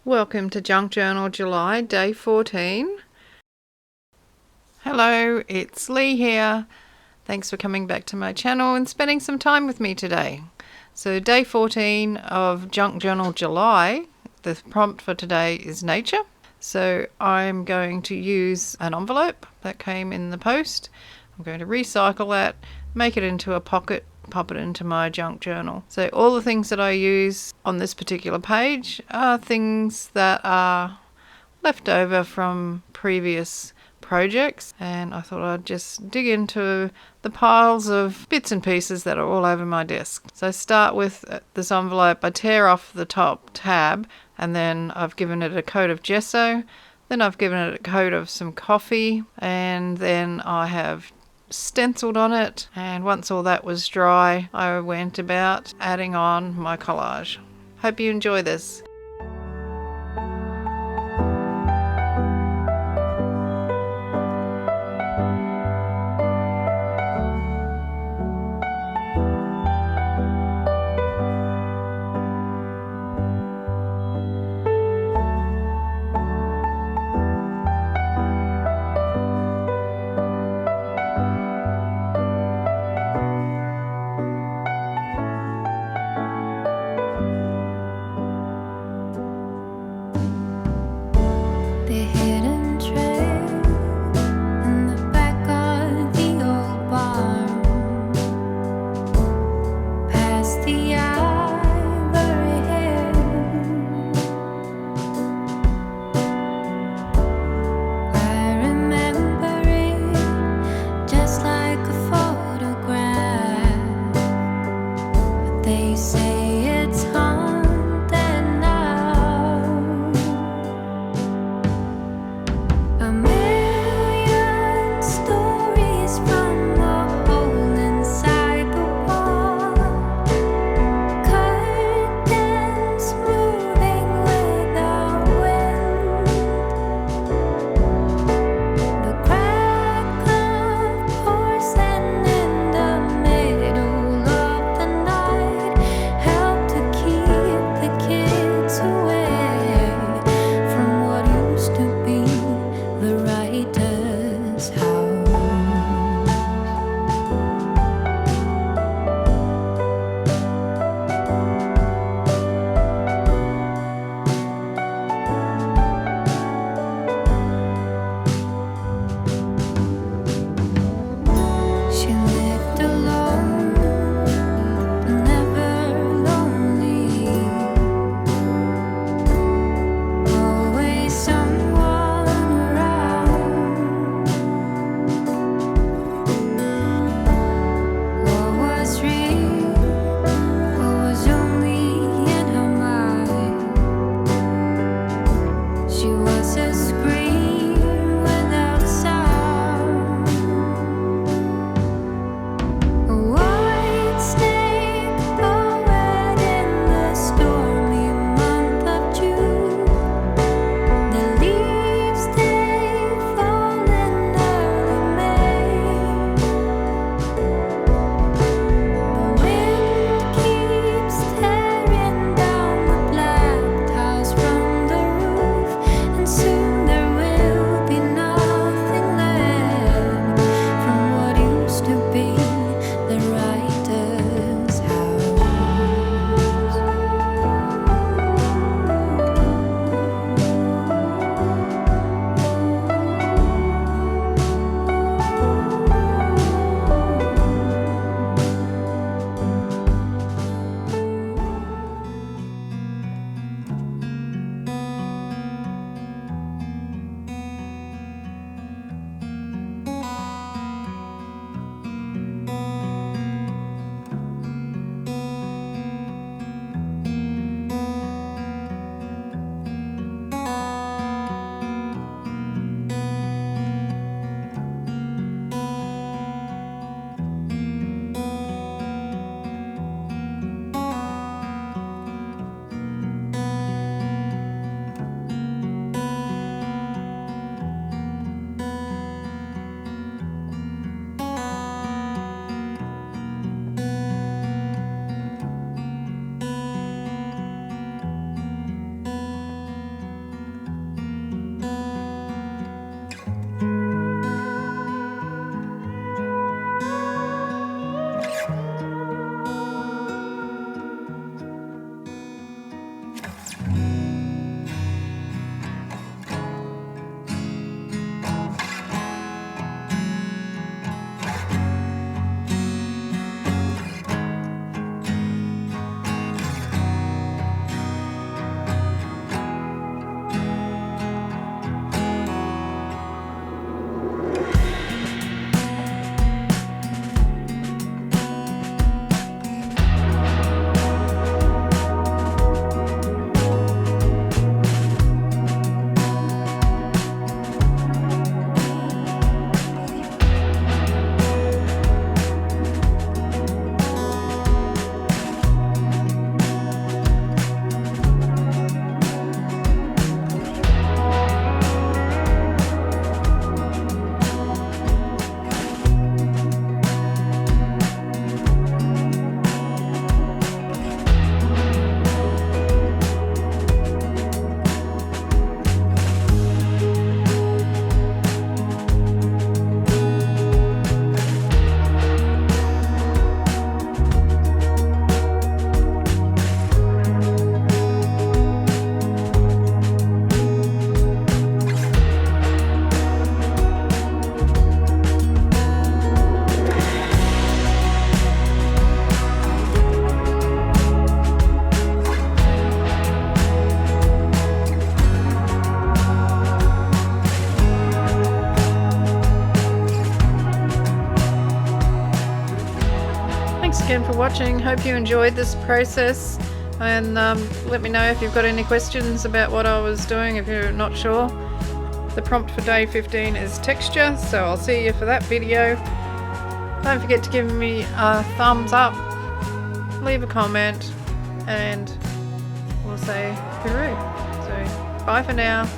Welcome to Junk Journal July, day 14. Hello, it's Leigh here. Thanks for coming back to my channel and spending some time with me today. So day 14 of Junk Journal July, the prompt for today is nature. So I'm going to use an envelope that came in the post. I'm going to recycle that, make it into a pocket, pop it into my junk journal. So all the things that I use on this particular page are things that are left over from previous projects, and I thought I'd just dig into the piles of bits and pieces that are all over my desk. So I start with this envelope. I tear off the top tab, and then I've given it a coat of gesso, then I've given it a coat of some coffee, and then I have stenciled on it, and once all that was dry, I went about adding on my collage. Hope you enjoy this. again for watching. Hope you enjoyed this process, and let me know if you've got any questions about what I was doing if you're not sure. The prompt for day 15 is texture, so I'll see you for that video. Don't forget to give me a thumbs up, leave a comment, and we'll say hooroo. So bye for now.